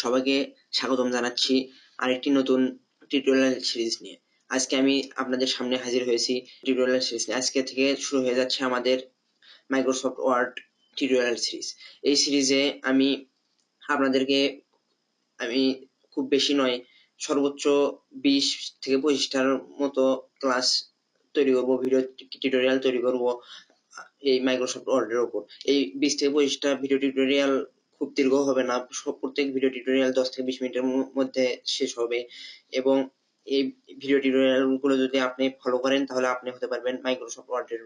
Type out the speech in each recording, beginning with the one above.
সবাইকে স্বাগতম জানাচ্ছি আরেকটি নতুন টিউটোরিয়াল সিরিজ নিয়ে। আজকে আমি আপনাদের সামনে হাজির হয়েছি টিউটোরিয়াল সিরিজ নিয়ে। আজকে থেকে শুরু হয়ে যাচ্ছে আমাদের মাইক্রোসফট ওয়ার্ড টিউটোরিয়াল সিরিজ। এই সিরিজে আমি আপনাদেরকে খুব বেশি নয়, সর্বোচ্চ 20 থেকে 25টার মতো ক্লাস তৈরি করব, ভিডিও টিউটোরিয়াল তৈরি করব এই মাইক্রোসফট ওয়ার্ডের উপর। এই 20 থেকে 25টা ভিডিও টিউটোরিয়াল খুব দীর্ঘ হবে না, প্রত্যেক ভিডিও টিউটোরিয়াল 10 থেকে 20 মিনিটের মধ্যে শেষ হবে। এবং এই ভিডিও টিউটোরিয়াল গুলো যদি আপনি ফলো করেন তাহলে আপনি হতে পারবেন মাইক্রোসফট ওয়ার্ডের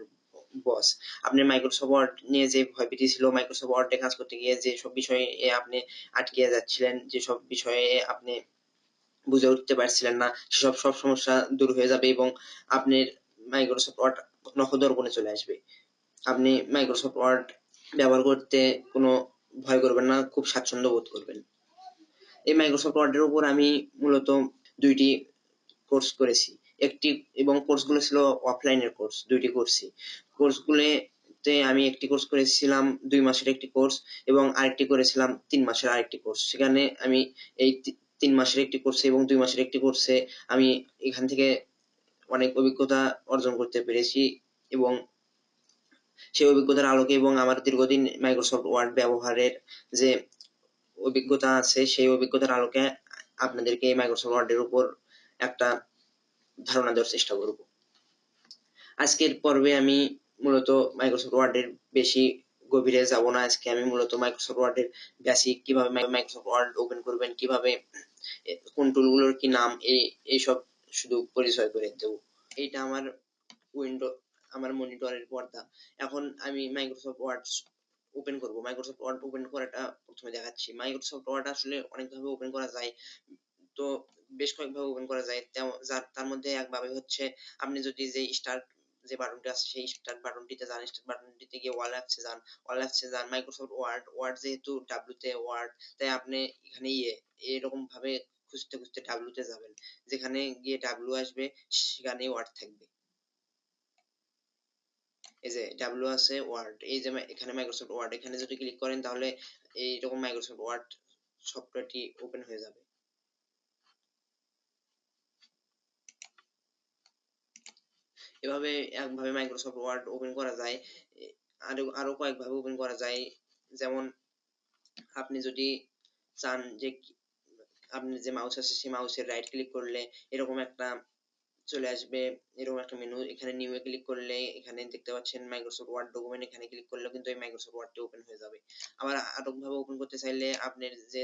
বস। আপনি মাইক্রোসফট ওয়ার্ড নিয়ে যে ভয়ভীতি ছিল, মাইক্রোসফট ওয়ার্ডে কাজ করতে গিয়ে যে সব বিষয়ে আপনি আটকে যাচ্ছিলেন, যে সব বিষয়ে আপনি বুঝে উঠতে পারছিলেন না, সব সমস্যা দূর হয়ে যাবে এবং আপনার মাইক্রোসফট ওয়ার্ড নখদর্পণে চলে আসবে। আপনি মাইক্রোসফট ওয়ার্ড ব্যবহার করতে কোনো ভয় করবেন না, খুব স্বাচ্ছন্দ্য বোধ করবেন। এই মাইক্রোসফট ওয়ার্ডের উপর আমি মূলত 2টি কোর্স করেছি। একটি এবং কোর্সগুলো ছিল অফলাইনের কোর্স, 2টি কোর্সই। কোর্সগুলোতে আমি একটি কোর্স করেছিলাম 2 মাসের একটি কোর্স এবং আরেকটি করেছিলাম 3 মাসের আরেকটি কোর্স। সেখানে আমি এই 3 মাসের একটি কোর্সে এবং 2 মাসের একটি কোর্সে আমি এখান থেকে অনেক অভিজ্ঞতা অর্জন করতে পেরেছি এবং সেই অভিজ্ঞতার আলোকে এবং আমার দীর্ঘদিন মাইক্রোসফট ওয়ার্ড ব্যবহারের যে অভিজ্ঞতা আছে, সেই অভিজ্ঞতার আলোকে আপনাদেরকে এই মাইক্রোসফট ওয়ার্ডের উপর একটা ধারণা দেওয়ার চেষ্টা করব। আজকের পর্বে আমি মূলত মাইক্রোসফট ওয়ার্ডের বেশি গভীরে যাব না। আজকে আমি মূলত মাইক্রোসফট ওয়ার্ডের বেসিক, কিভাবে মাইক্রোসফট ওয়ার্ড ওপেন করবেন, কিভাবে কোন টুলগুলোর কি নাম, এইসব শুধু পরিচয় করে দেব। এইটা আমার আমার মনিটরের পর্দা। এখন আমি মাইক্রোসফট ওয়ার্ড ওপেন করব। মাইক্রোসফট ওয়ার্ড ওপেন করাটা প্রথমে দেখাচ্ছি। মাইক্রোসফট ওয়ার্ড আসলে অনেকভাবে ওপেন করা যায়, তো বেশ কয়েকভাবে ওপেন করা যায়। তার মধ্যে একভাবে হচ্ছে, আপনি যদি যে বাটনটি আছে সেই স্টার্ট বাটনটিতে যান, স্টার্ট বাটনটিতে গিয়ে অল অ্যাপসে যান, অল অ্যাপসে যান মাইক্রোসফট ওয়ার্ড যেহেতু ডাব্লিউতে ওয়ার্ড, তাই আপনি এখানে এরকম ভাবে খুঁজতে খুঁজতে ডাব্লিউতে যাবেন। যেখানে গিয়ে ডাব্লিউ আসবে সেখানেই ওয়ার্ড থাকবে। এই যে ডাব্লিউ আছে, ওয়ার্ড, এই যে এখানে মাইক্রোসফট ওয়ার্ড, এখানে যদি ক্লিক করেন তাহলে এইরকম মাইক্রোসফট ওয়ার্ড সফটওয়্যারটি ওপেন হয়ে যাবে। এভাবে একভাবে মাইক্রোসফট ওয়ার্ড ওপেন করা যায়। আরো কয়েকভাবে ওপেন করা যায়। যেমন আপনি যদি চান যে আপনি যে মাউস আছে সেই মাউসের রাইট ক্লিক করলে এরকম একটা চলে আসবে, এরকম একটা মেনু। এখানে নিউ এ ক্লিক করলে এখানে দেখতে পাচ্ছেন মাইক্রোসফট ওয়ার্ড ডকুমেন্ট, এখানে ক্লিক করলেও কিন্তু এই মাইক্রোসফট ওয়ার্ডটি ওপেন হয়ে যাবে। আবার আরেকভাবে ওপেন করতে চাইলে আপনার যে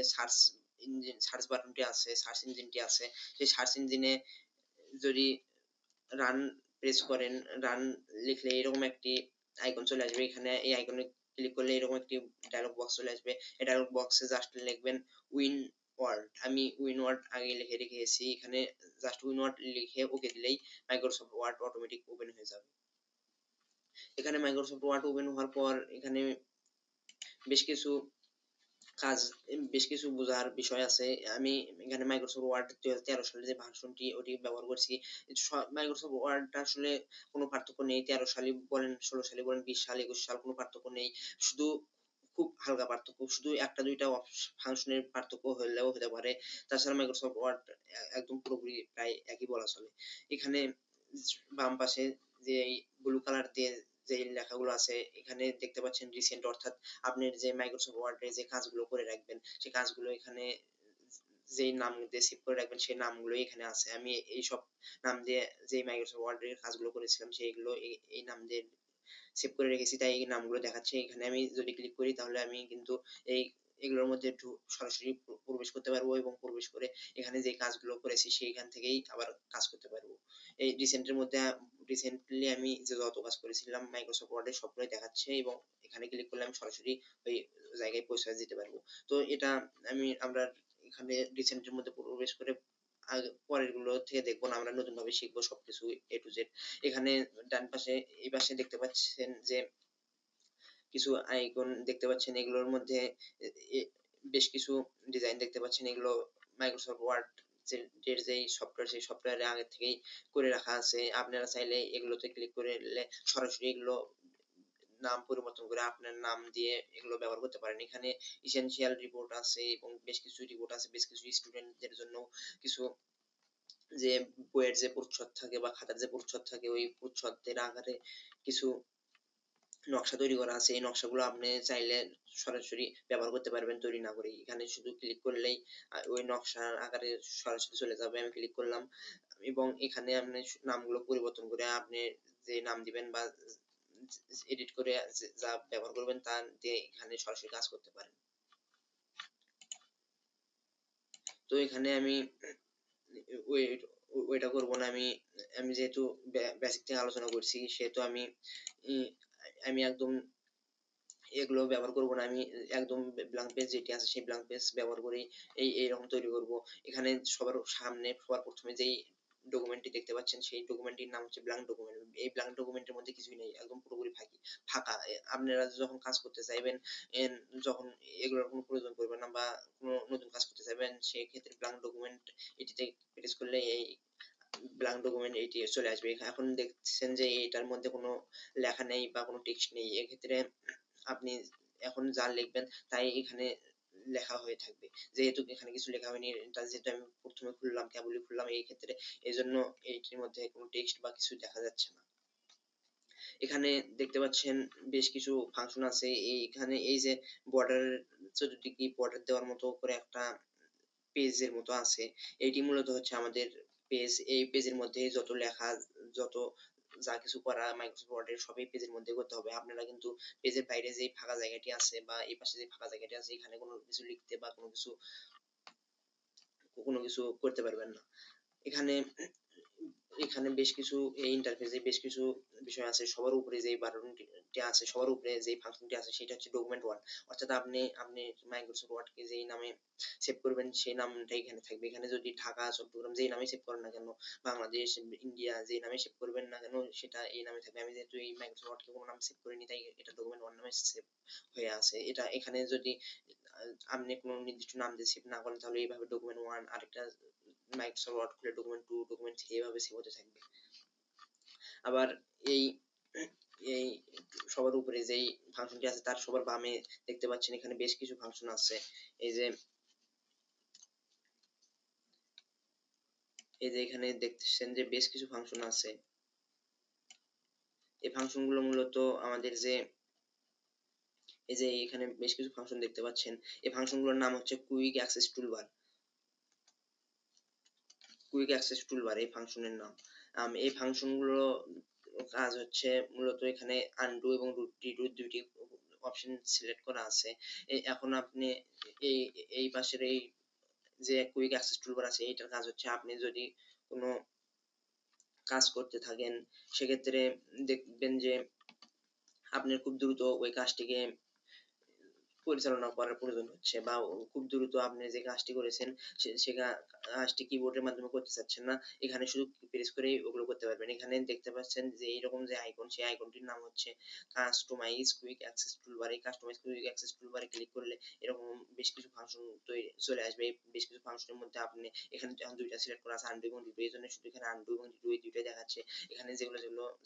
সার্চ বাটনটি আছে, সার্চ ইঞ্জিনটি আছে, সেই সার্চ ইঞ্জিনে যদি রান প্রেস করেন, রান লিখলে এরকম একটি আইকন চলে আসবে। এখানে এই আইকনে ক্লিক করলে এরকম একটি ডায়লগ বক্স চলে আসবে। এই ডায়লগ বক্সে জাস্ট লিখবেন উইন ওয়ার্ড। আমি উইন ওয়ার্ড আগে লিখে রেখেছি, এখানে জাস্ট উইন ওয়ার্ড লিখে ওকে দিলেই মাইক্রোসফট ওয়ার্ড অটোমেটিক ওপেন হয়ে যাবে। এখানে মাইক্রোসফট ওয়ার্ড ওপেন হওয়ার পর এখানে বেশ কিছু বোঝার বিষয় আছে। আমি এখানে মাইক্রোসফট ওয়ার্ড 2013 সালে যে ভার্সনটি ওটি ব্যবহার করছি। মাইক্রোসফট ওয়ার্ডটা আসলে কোনো পার্থক্য নেই। 13 সালে বলেন, 16 সালে বলেন, 20 সাল, 21 সাল, কোনো পার্থক্য নেই। শুধু খুব হালকা পার্থক্য, শুধু একটা দুইটা ফাংশনের পার্থক্য হলেও হতে পারে। তাছাড়া মাইক্রোসফট ওয়ার্ড একদম পুরোপুরি প্রায় একই বলা চলে। এখানে বাম পাশে যে ব্লু কালার দিয়ে যে লেখাগুলো আছে, এখানে দেখতে পাচ্ছেন রিসেন্ট, অর্থাৎ আপনি যে মাইক্রোসফট ওয়ার্ডে যে কাজগুলো করে রাখবেন সেই কাজগুলো এখানে যেই নাম দিয়ে সেভ করে রাখবেন সেই নামগুলো এখানে আছে। আমি এই সব নাম দিয়ে যে মাইক্রোসফট ওয়ার্ডের কাজগুলো করেছিলাম সেইগুলো এই নাম দিয়ে সেভ করে রেখেছি, তাই এই নামগুলো দেখাচ্ছে। এখানে আমি যদি ক্লিক করি তাহলে আমি কিন্তু এগুলোর মধ্যে সরাসরি প্রবেশ করতে পারবো এবং প্রবেশ করে এখানে যে কাজগুলো করেছি সেইখান থেকেই আবার কাজ করতে পারবো। এই রিসেন্টের মধ্যে রিসেন্টলি আমি যে যত কাজ করেছিলাম মাইক্রোসফট ওয়ার্ডে সবগুলোই দেখাচ্ছে এবং এখানে ক্লিক করলে আমি সরাসরি ওই জায়গায় পৌঁছে যেতে পারবো। তো এটা আমরা এখানে রিসেন্টের মধ্যে প্রবেশ করে পরের গুলো থেকে দেখবো না, আমরা নতুন ভাবে শিখবো সবকিছু এ টু জেড। এখানে ডান পাশে, এই পাশে দেখতে পাচ্ছেন যে কিছু আইকন দেখতে পাচ্ছেন, এগুলোর মধ্যে বেশ কিছু ডিজাইন দেখতে পাচ্ছেন। এগুলো মাইক্রোসফট ওয়ার্ড যেই সফটওয়্যার, সেই সফটওয়্যারে আগে থেকেই করে রাখা আছে। আপনারা চাইলে এগুলোতে ক্লিক করলে সরাসরি এগুলো নাম পরিবর্তন করে আপনার নাম দিয়ে এগুলো ব্যবহার করতে পারেন। এখানে essential রিপোর্ট আছে এবং বেশ কিছু রিপোর্ট আছে, বেশ কিছু স্টুডেন্টদের জন্য কিছু যে বইয়ের যে প্রচ্ছদ থাকে বা খাতার যে প্রচ্ছদ থাকে ওই প্রচ্ছদের আকারে কিছু নকশা তৈরি করা আছে। এই নকশাগুলো আপনি চাইলে সরাসরি ব্যবহার করতে পারবেন তৈরি না করেই। এখানে শুধু ক্লিক করলেই ওই নকশার আকারে সরাসরি চলে যাবে। আমি ক্লিক করলাম এবং এখানে আপনি নামগুলো পরিবর্তন করে আপনি যে নাম দিবেন বা এডিট করে যা ব্যবহার করবেন তা দিয়ে এখানে সরাসরি কাজ করতে পারেন। তো এখানে আমি ওয়েট ওইটা করব না। আমি যেহেতু বেসিক থেকে আলোচনা করছি সেহেতু ই আমি একদম এগুলো ব্যবহার করব না। আমি একদম ব্ল্যাংক পেজ যেটি আছে সেই ব্ল্যাংক পেজ ব্যবহার করেই এইরকম তৈরি করব। এখানে সবার সামনে সবার ১ম এ যেই ডকুমেন্টটি দেখতে পাচ্ছেন সেই ডকুমেন্টটির নাম হচ্ছে ব্ল্যাংক ডকুমেন্ট। এই ব্ল্যাংক ডকুমেন্টের মধ্যে কিছুই নেই। একদম পুরোপুরি ফাঁকা। আপনারা যখন কাজ করতে চাইবেন, যখন এগুলোর কোনো প্রয়োজন পড়বে না বা কোনো নতুন কাজ করতে চাইবেন সেক্ষেত্রে ব্ল্যাংক ডকুমেন্ট এটিতে প্রেস করলে এই ব্ল্যাংক ডকুমেন্ট এটি চলে আসবে। এখন দেখছেন যে এটার মধ্যে কোনো লেখা নেই বা কোনো টেক্সট নেই। এক্ষেত্রে আপনি এখন যা লিখবেন তাই এখানে লেখা হয়ে থাকবে। যেহেতু এখানে কিছু লেখা হয়নি, এটা যেহেতু আমি ১ম এ খুললাম, কেবলই খুললাম এই ক্ষেত্রে এজন্য এইটির মধ্যে কোনো টেক্সট বা কিছু দেখা যাচ্ছে না। এখানে দেখতে পাচ্ছেন বেশ কিছু ফাংশন আছে। এইখানে এই যে বর্ডার চতুর্দিকে বর্ডার দেওয়ার মতো করে একটা পেজের মতো আছে। এটি মূলত হচ্ছে আমাদের পেজ। এই পেজের মধ্যে যত লেখা, যত যা কিছু করা Microsoft Word এর সবই পেজের মধ্যে করতে হবে। আপনারা কিন্তু পেজের বাইরে যেই ফাঁকা জায়গাটি আছে বা এই পাশে যে ফাঁকা জায়গাটি আছে এখানে কোনো কিছু লিখতে বা কোনো কিছু করতে পারবেন না। এখানে এখানে বেশ কিছু এই ইন্টারফেসে বেশ কিছু বিষয় আছে। সবার উপরে যেই বাটনটি আছে, সবার উপরে যেই ফাংশনটি আছে সেটা হচ্ছে ডকুমেন্ট 1। অর্থাৎ আপনি Microsoft Word কে যেই নামে সেভ করবেন সেই নামটাই এখানে থাকবে। এখানে যদি ঢাকা, চট্টগ্রাম যেই নামেই সেভ করেন না কেন, বাংলাদেশ, ইন্ডিয়া যেই নামে সেভ করবেন না কেন সেটা এই নামে থাকবে। আমি যেহেতু এই Microsoft Word কে কোনো নামে সেভ করিনি তাই এটা ডকুমেন্ট 1 নামে সেভ হয়ে আছে। এটা এখানে যদি আপনি কোনো নির্দিষ্ট নাম দিয়ে সেভ না করেন তাহলে এইভাবে ডকুমেন্ট 1 আরেকটা Microsoft Word খুলে ডকুমেন্ট 2, ডকুমেন্ট 3 এভাবে সেভ হতে থাকবে। আবার এই এই সবার উপরে যেই ফাংশনটি আছে তার সবার বামে দেখতে পাচ্ছেন এখানে বেশ কিছু ফাংশন আছে। এই যে এখানে দেখতেছেন যে বেশ কিছু ফাংশন আছে। এই ফাংশন গুলো মূলত আমাদের যে এই যে এখানে বেশ কিছু ফাংশন দেখতে পাচ্ছেন। এই ফাংশন গুলোর নাম হচ্ছে quick access toolbar. Quick access toolbar এই ফাংশনের নাম। এই ফাংশন গুলো কাজ হচ্ছে মূলত এখানে আনডু এবং রিডু দুইটি অপশন সিলেক্ট করা আছে। এখন আপনি এই এই পাশের এই যে কুইক অ্যাক্সেস টুলবার আছে এটার কাজ হচ্ছে আপনি যদি কোনো কাজ করতে থাকেন সেক্ষেত্রে দেখবেন যে আপনার খুব দ্রুত ওই কাজটিকে পরিচালনা করার প্রয়োজন হচ্ছে বা খুব দ্রুত আপনি যে কাজটি করেছেন সে কাজটি কিবোর্ডের মাধ্যমে করতে চাচ্ছেন না। এখানে শুধু প্রেস করেই ওগুলো করতে পারবেন। এখানে দেখতে পাচ্ছেন যে এইরকম যে আইকন সেই আইকনটির নাম হচ্ছে কাস্টমাইজ কুইক অ্যাক্সেস টুলবার। এই কাস্টমাইজ কুইক অ্যাক্সেস টুলবারে ক্লিক করলে এরকম বেশ কিছু ফাংশন চলে আসবে। এই বেশ কিছু ফাংশনের মধ্যে আপনি এখানে যখন ২ টা সিলেক্ট করা আছে আনডু এবং রিডু এজন্য শুধু এখানে আনডু এবং রিডু এই ২ টাই দেখাচ্ছে। এখানে যেগুলো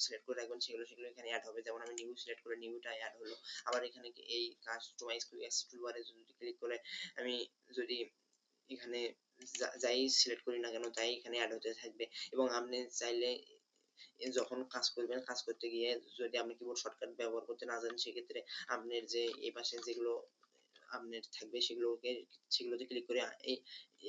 সিলেক্ট করে রাখবেন সেগুলো এখানে এড হবে। যেমন আমি নিউ সিলেক্ট করে নিউটা এড হলো। আবার এখানে এই কাস্টমাইজ কুইক টুলবারে যদি ক্লিক করে আমি যদি এখানে যাই সিলেক্ট করি না কেন তাই এখানে এড হতে থাকবে এবং আপনি চাইলে যখন কাজ করবেন কাজ করতে গিয়ে যদি আপনি কিবোর্ড শর্টকাট ব্যবহার করতে না জানেন সেক্ষেত্রে আপনার যে এই পাশে যেগুলো আপনার থাকবে সেগুলোতে ক্লিক করে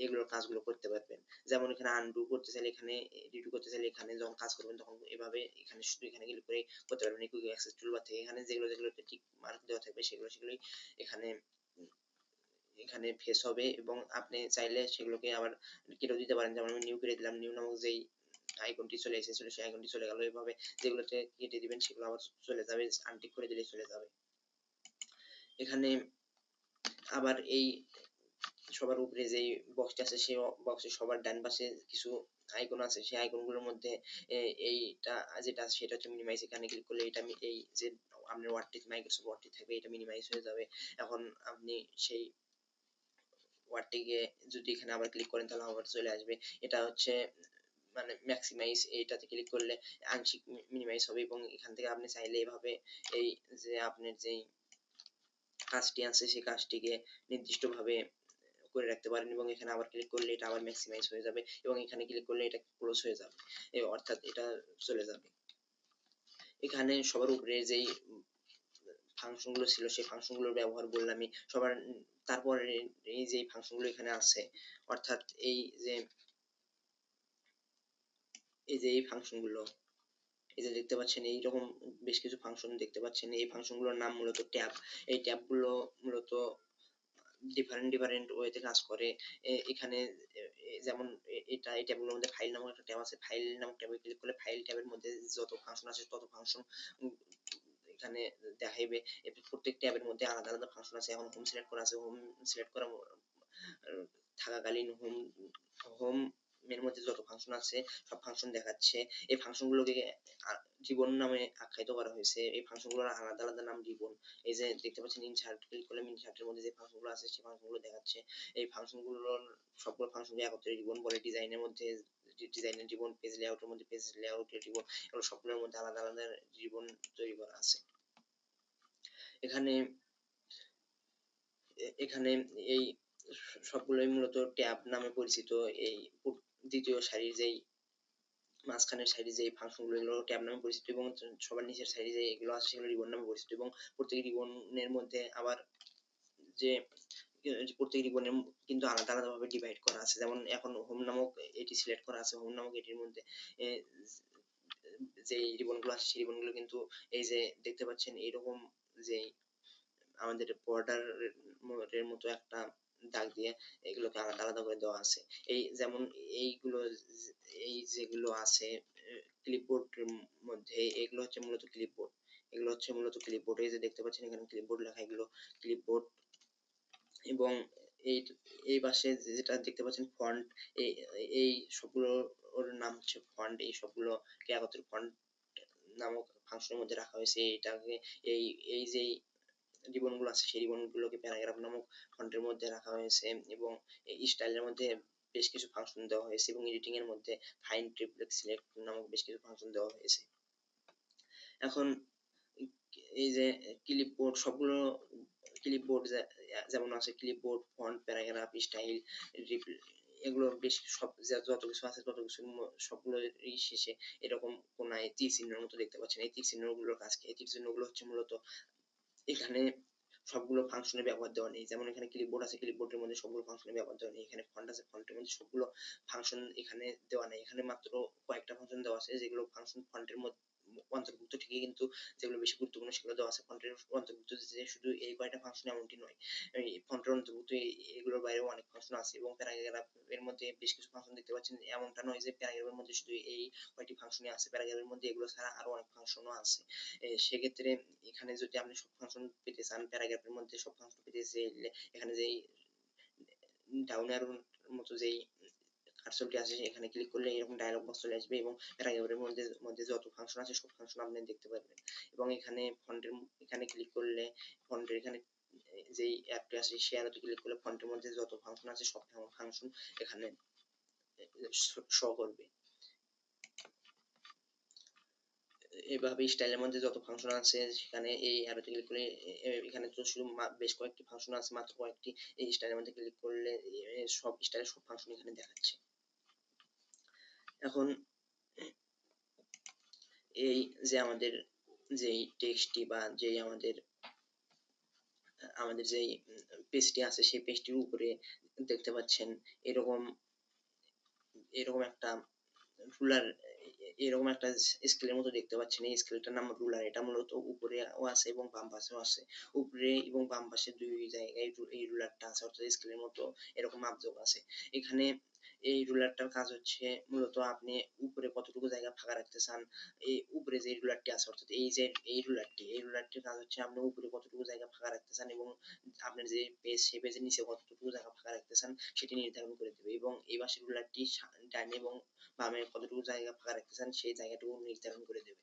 এগুলোর কাজগুলো করতে পারবেন। যেমন এখানে আনডু করতে চাইলে এখানে, রিডু করতে চাইলে এখানে, যখন কাজ করবেন তখন এভাবে এখানে শুধু এখানে ক্লিক করে করতে পারবেন এই কুইক অ্যাক্সেস টুলবার থেকে। এখানে যেগুলোতে টিক মার্ক দেওয়া থাকবে সেগুলোই এখানে ফেস হবে এবং আপনি চাইলে সেগুলোকে আবার কেটেও দিতে পারেন। যেমন আমি নিউ কেটে দিলাম। নিউ নামক যেই আইকনটি চলে এসেছিল সেই আইকনটি চলে গেল। এভাবে যেগুলোতে কেটে দিবেন সেগুলো আবার চলে যাবে। আনটিক করে দিলে চলে যাবে। এখানে আবার এই সবার উপরে যেই বক্সটা আছে সেই বক্সের সবার ডান পাশে কিছু আইকন আছে। সেই আইকনগুলোর মধ্যে এইটা যেটা আছে সেটা হচ্ছে মিনিমাইজ। এখানে ক্লিক করলে এটা এই যে আপনার ওয়ার্ডটি Microsoft ওয়ার্ডটি থাকবে এটা মিনিমাইজ হয়ে যাবে। এখন আপনি সেই ওয়ার্ডটিকে যদি এখানে আবার ক্লিক করেন তাহলে আবার চলে আসবে। এটা হচ্ছে মানে ম্যাক্সিমাইজ এইটাতে ক্লিক করলে আংশিক মিনিমাইজ হবে, এবং এখান থেকে আপনি চাইলে এভাবে এই যে আপনার যেই কাজটি আছে সেই কাজটিকে নির্দিষ্টভাবে করে রাখতে পারেন, এবং এখানে আবার ক্লিক করলে এটা আবার ম্যাক্সিমাইজ হয়ে যাবে, এবং এখানে ক্লিক করলে এটা ক্লোজ হয়ে যাবে, অর্থাৎ এটা চলে যাবে। এখানে সবার উপরে যেই ফাংশন গুলো ছিল সেই ফাংশন গুলোর ব্যবহার বললামই সবার। তারপরে এই যে ফাংশন গুলো এখানে আছে, অর্থাৎ এই ফাংশন গুলো, এই যে দেখতে পাচ্ছেন এইরকম বেশ কিছু ফাংশন দেখতে পাচ্ছেন। এই ফাংশন গুলোর নাম মূলত ট্যাব। এই ট্যাব গুলো মূলত ডিফারেন্ট ওয়েতে কাজ করে। এখানে যেমন এটা এই ট্যাবগুলোর মধ্যে ফাইল নামক একটা ট্যাব আছে। ফাইল নামক ট্যাবে ক্লিক করলে ফাইল ট্যাবের মধ্যে যত ফাংশন আছে তত ফাংশন এখানে দেখাইবে। প্রত্যেক ট্যাবের মধ্যে আলাদা আলাদা ফাংশন আছে। এখন হোম সিলেক্ট করা আছে। হোম সিলেক্ট করা থাকাকালীন হোম এর মধ্যে যত ফাংশন আছে সব ফাংশন দেখাচ্ছে। এই ফাংশন গুলোকে জীবন নামে আখ্যায়িত করা হয়েছে। এই ফাংশন গুলোর আলাদা আলাদা নাম জীবন। এই যে দেখতে পাচ্ছেন ইনসার্ট ক্লিক করলে ইনসার্টের মধ্যে যে ফাংশন গুলো আছে সেই ফাংশন গুলো দেখাচ্ছে। এই ফাংশন গুলোর সবগুলো ফাংশনকে একত্রে জীবন বলে। ডিজাইনের মধ্যে ডিজাইনের জীবন, পেজ লেআউটের মধ্যে পেজ লেআউটের জীবন, এগুলো সবগুলোর মধ্যে আলাদা আলাদা জীবন তৈরি করা আছে। এখানে এখানে এই সবগুলোই মূলত ট্যাব নামে পরিচিত। এই দ্বিতীয় সারির যেই মাঝখানের সাইডে যে ফাংশন গুলো এগুলো ট্যাব নামে পরিচিত, এবং সবার নিচের সাইডে যে এগুলো আছে সেগুলো রিবন নামে পরিচিত, এবং প্রত্যেক রিবনের মধ্যে আবার যে প্রত্যেক রিবনের কিন্তু আলাদা আলাদা ভাবে ডিভাইড করা আছে। যেমন এখন হোম নামক এটি সিলেক্ট করা আছে। হোম নামক এটির মধ্যে যে রিবন গুলো আছে সেই রিবন গুলো কিন্তু এই যে দেখতে পাচ্ছেন এইরকম যে আমাদের বর্ডার এর মতো একটা দাগ দিয়ে এগুলোকে আলাদা আলাদা করে দেওয়া আছে। এই যেমন এইগুলো এই যেগুলো আছে ক্লিপবোর্ডের মধ্যে, এগুলো হচ্ছে মূলত ক্লিপবোর্ড। এগুলো হচ্ছে মূলত ক্লিপবোর্ড। এই যে দেখতে পাচ্ছেন এখানে ক্লিপবোর্ড লেখা, এগুলো ক্লিপবোর্ড। এবং এই এই পাশে যেটা দেখতে পাচ্ছেন ফন্ট, এই এই সবগুলো ওর নাম হচ্ছে ফন্ট। এই সবগুলোকে একত্রে ফন্ট নামক ফাংশনের মধ্যে রাখা হয়েছে। এটাকে এই এই যে রিবন গুলো আছে সেই রিবন গুলোকে প্যারাগ্রাফ নামক ফন্টের মধ্যে রাখা হয়েছে, এবং এই স্টাইলের মধ্যে বেশ কিছু ফাংশন দেওয়া হয়েছে, এবং এডিটিং এর মধ্যে ফাইন ট্রিপলেট সিলেক্ট নামক বেশ কিছু ফাংশন দেওয়া হয়েছে। এখন এই যে ক্লিপবোর্ড, সবগুলো ক্লিপবোর্ড যেমন আছে ক্লিপবোর্ড, ফন্ট, প্যারাগ্রাফ, স্টাইল, এগুলো বেশ সব যত কিছু আছে তত কিছু সবগুলোরই শেষে এরকম কোনায় তীর চিহ্নের মতো দেখতে পাচ্ছেন। এই তীর চিহ্নগুলোর কাজ কি? এই তীর চিহ্নগুলো হচ্ছে মূলত এখানে সবগুলো ফাংশনে ব্যবহার দেওয়া নেই। যেমন এখানে ক্লিপবোর্ড আছে, ক্লিপবোর্ডের মধ্যে সবগুলো ফাংশনে ব্যবহার দেওয়া নেই। এখানে ফন্ট আছে, ফন্টের মধ্যে সবগুলো ফাংশন এখানে দেওয়া নেই। এখানে মাত্র কয়েকটা ফাংশন দেওয়া আছে যেগুলো ফাংশন ফন্টের মধ্যে অন্তর্ভুক্ত ঠিকই, কিন্তু যেগুলো বেশি গুরুত্বপূর্ণ সেগুলো দেওয়া আছে। ফন্টের অন্তর্ভুক্ত যে শুধু এই কয়টা ফাংশন এমনটি নয়। এই ফন্টের অন্তর্ভুক্ত এগুলোর বাইরেও অনেক ফাংশন আছে, এবং প্যারাগ্রাফ এর মধ্যে বেশ কিছু ফাংশন দেখতে পাচ্ছেন। এমনটা নয় যে প্যারাগ্রাফের মধ্যে শুধু এই কয়টি ফাংশনই আছে, প্যারাগ্রাফের মধ্যে এগুলো ছাড়া আরো অনেক ফাংশনও আছে। সেক্ষেত্রে এখানে যদি আপনি সব ফাংশন পেতে চান, প্যারাগ্রাফের মধ্যে সব ফাংশন পেতে চাইলে এখানে যেই ডাউন অ্যারোর মতো যেই কার্সরটি আছে এখানে ক্লিক করলে এরকম ডায়লগ বক্স চলে আসবে, এবং প্যারাগ্রাফের মধ্যে যত ফাংশন আছে সব ফাংশন আপনি দেখতে পারবেন। এবং এখানে ফন্টের এখানে ক্লিক করলে ফন্টের এখানে যেই অ্যাপটি আছে সেই অ্যাপটি ক্লিক করলে ফন্টের মধ্যে যত ফাংশন আছে সব ফাংশন এখানে শো করবে। এভাবে স্টাইলের মধ্যে যত ফাংশন আছে সেখানে এই অ্যারোতে ক্লিক করলে এখানে তো শুধু বেশ কয়েকটি ফাংশন আছে, মাত্র কয়েকটি। এই স্টাইলের মধ্যে ক্লিক করলে সব স্টাইলের সব ফাংশন এখানে দেখাচ্ছে। এখন এই যে আমাদের যেই টেক্সটটি বা যেই আমাদের যেই পেজটি আছে সেই পেজটির উপরে দেখতে পাচ্ছেন এরকম এরকম একটা রুলার, এরকম একটা স্কেলের মতো দেখতে পাচ্ছেন। এই স্কেলটার নাম রুলার। এটা মূলত উপরেও আছে এবং বাম পাশেও আছে। উপরে এবং বাম পাশে দুই জায়গায় এই রুলারটা আছে, অর্থাৎ স্কেলের মতো এরকম মাপযোগ আছে। এখানে এই রুলারটার কাজ হচ্ছে মূলত আপনি উপরে কতটুকু জায়গা ফাঁকা রাখতে চান। এই উপরে যে রুলারটি আছে, অর্থাৎ এই যে এই রুলারটির কাজ হচ্ছে আপনি উপরে কতটুকু জায়গা ফাঁকা রাখতে চান, এবং আপনার যে পেজ সেই পেজের নিচে কতটুকু জায়গা ফাঁকা রাখতে চান সেটি নির্ধারণ করে দেবে, এবং এই পাশের রুলারটি ডানে এবং বামে কতটুকু জায়গা ফাঁকা রাখতে চান সেই জায়গাটুকু নির্ধারণ করে দেবে।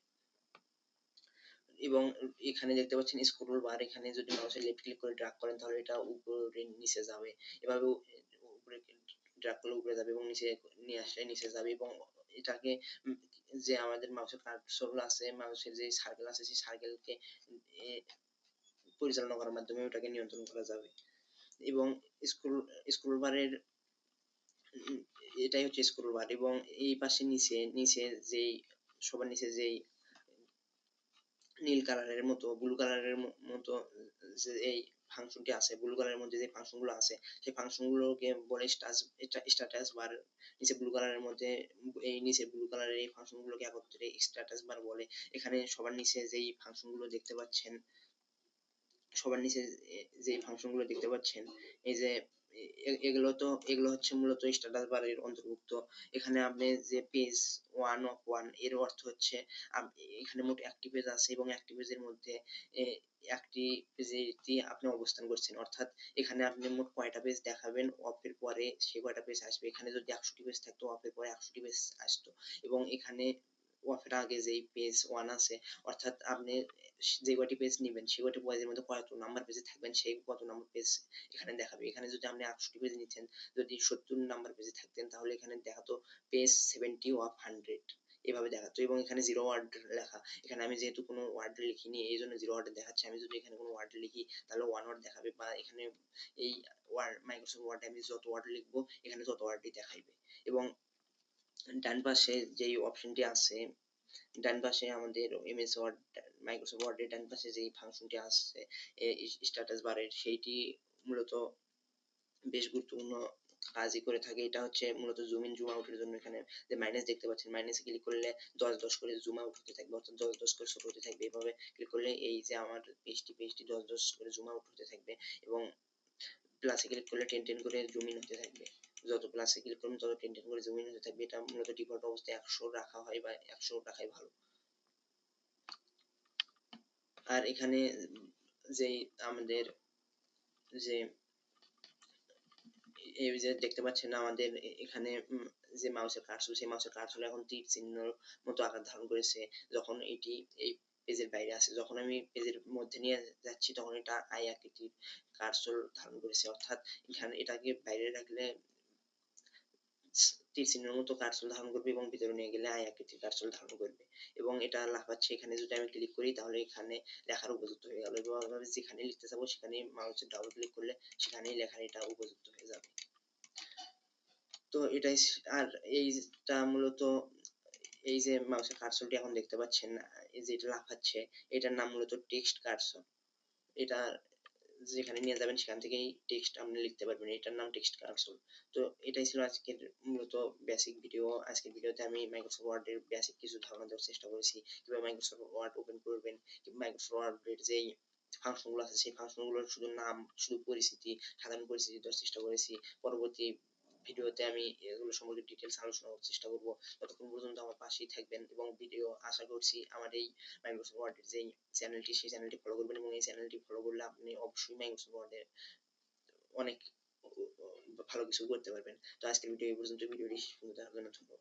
এবং এখানে দেখতে পাচ্ছেন স্ক্রল বার। এখানে যদি মাউসের লেফট ক্লিক করে ড্র্যাগ করেন তাহলে এটা উপরে নিচে যাবে। এভাবে উপরে ড্র্যাগ করলে উপরে যাবে, এবং নিচে নিয়ে আসলে নিচে যাবে, এবং এটাকে যে আমাদের মাউসের কার্সর আছে, মাউসের যে সার্কেল আছে সেই সার্কেলকে পরিচালনা করার মাধ্যমে ওটাকে নিয়ন্ত্রণ করা যাবে। এবং স্ক্রল স্ক্রল বারের এটাই হচ্ছে স্ক্রল বার, এবং এই পাশে নিচে যেই সবার নিচে যেই নীল কালারের মতো ব্লু কালারের মতো যে এই ফাংশনটি আছে, ব্লু কালারের মধ্যে যে ফাংশন গুলো আছে সেই ফাংশন গুলোকে বলে স্ট্যাটাস বার। নিচে ব্লু কালারের মধ্যে এই নিচে ব্লু কালারের এই ফাংশন গুলোকে একত্রে স্ট্যাটাস বার বলে। এখানে সবার নিচে যেই ফাংশন গুলো দেখতে পাচ্ছেন, সবার নিচে যে ফাংশন গুলো দেখতে পাচ্ছেন, এই যে এগুলো হচ্ছে মূলত স্ট্যাটাস বারের অন্তর্ভুক্ত। এখানে আপনি যে পেজ 1 এর অর্থ হচ্ছে এখানে মোট একটি পেজ আছে এবং একটি পেজের মধ্যে একটি পেজে আপনি অবস্থান করছেন, অর্থাৎ এখানে আপনি মোট কয়টা পেজ দেখাবেন অফের পরে সে কয়টা পেজ আসবে। এখানে যদি 100টি পেজ থাকতো অফের পরে 100টি পেজ আসতো, এবং এখানে অফের আগে যেই পেজ 1 আছে, অর্থাৎ আপনি যে কয়টি পেজ নিবেন সে কয়টি পেজের মধ্যে কত নাম্বার পেজে থাকবেন সেই কত নাম্বার পেজ এখানে দেখাবে। এখানে যদি আপনি 100টি পেজ নিচ্ছেন, যদি 70 নাম্বার পেজে থাকতেন তাহলে এখানে দেখাতো পেজ 70 অফ 100 এভাবে দেখাতো, এবং এখানে জিরো ওয়ার্ড লেখা। এখানে আমি যেহেতু কোনো ওয়ার্ড লিখিনি এই জন্য জিরো ওয়ার্ড দেখাচ্ছে। আমি যদি এখানে কোনো ওয়ার্ড লিখি তাহলে 1 ওয়ার্ড দেখাবে, বা এখানে এই মাইক্রোসফট ওয়ার্ডে আমি যত ওয়ার্ড লিখবো এখানে তত ওয়ার্ডই দেখাইবে। এবং ডান পাশে যেই অপশনটি আছে, ডান পাশে আমাদের এমএস ওয়ার্ড, মাইক্রোসফট ওয়ার্ডের ডান পাশে যেই ফাংশনটি আছে স্ট্যাটাস বারের, সেইটি মূলত বেশ গুরুত্বপূর্ণ কাজই করে থাকে। এটা হচ্ছে মূলত জুম ইন জুম আউটের জন্য। এখানে যে মাইনাস দেখতে পাচ্ছেন, মাইনাসে ক্লিক করলে 10 করে জুম আউট হতে থাকবে, অর্থাৎ 10 করে ছোট হতে থাকবে। এভাবে ক্লিক করলে এই যে আমার পেজটি 10 করে জুম আউট হতে থাকবে, এবং প্লাসে ক্লিক করলে 10 করে জুম ইন হতে থাকবে। যত প্লাসে ক্লিক করবেন তত 10 করে জুম ইন হতে থাকবে। এটা মূলত ডিফল্ট অবস্থায় 100 রাখা হয়, বা 100 রাখাই ভালো। আর এখানে যেই আমাদের যে এই যে দেখতে পাচ্ছেন আমাদের এখানে যে মাউসের কার্সর, সেই মাউসের কার্সর এখন তীর চিহ্নর মতো আকার ধারণ করেছে যখন এটি এই পেজের বাইরে আছে। যখন আমি পেজের মধ্যে নিয়ে যাচ্ছি তখন এটা আই আকৃতির কার্সর ধারণ করেছে, অর্থাৎ এখানে এটাকে বাইরে রাখলে তীর চিহ্নের মতো কার্সর ধারণ করবে, এবং ভিতরে নিয়ে গেলে আই আকৃতির কার্সর ধারণ করবে। এবং এটা লাফাচ্ছে। এখানে যদি আমি ক্লিক করি তাহলে এখানে লেখার উপযুক্ত হয়ে গেল, এবং আমি যেখানে লিখতে যাবো সেখানে মাউসের ডাবল ক্লিক করলে সেখানেই লেখার এটা উপযুক্ত হয়ে যাবে। তো এটাই আর এইটা মূলত এই যে মাউসের কার্সরটি এখন দেখতে পাচ্ছেন, এই যে এটা লাফাচ্ছে, এটার নাম মূলত টেক্সট কার্সর। এটা যেখানে নিয়ে যাবেন সেখান থেকেই টেক্সট আপনি লিখতে পারবেন, এটার নাম টেক্সট কার্সর। তো এটাই ছিল আজকের মূলত বেসিক ভিডিও। আজকের ভিডিওতে আমি মাইক্রোসফট ওয়ার্ডের বেসিক কিছু ধারণা দেওয়ার চেষ্টা করেছি, কিভাবে মাইক্রোসফট ওয়ার্ড ওপেন করবেন, মাইক্রোসফট ওয়ার্ডের যেই ফাংশন গুলো আছে সেই ফাংশন গুলোর শুধু নাম, শুধু পরিচিতি, সাধারণ পরিচিতি দেওয়ার চেষ্টা করেছি। পরবর্তী ভিডিওতে আমি এগুলো সম্পর্কে ডিটেলস আলোচনা করার চেষ্টা করব। ততক্ষণ পর্যন্ত আমার পাশেই থাকবেন, এবং ভিডিও আশা করছি আমার এই মাইক্রোসফট ওয়ার্ডের যেই চ্যানেলটি সেই চ্যানেলটি ফলো করবেন, এবং এই চ্যানেলটি ফলো করলে আপনি অবশ্যই মাইক্রোসফট ওয়ার্ডে অনেক ভালো কিছু করতে পারবেন। তো আজকের ভিডিও এই পর্যন্ত। ভিডিওটি শেষ পর্যন্ত দেখার জন্য ধন্যবাদ।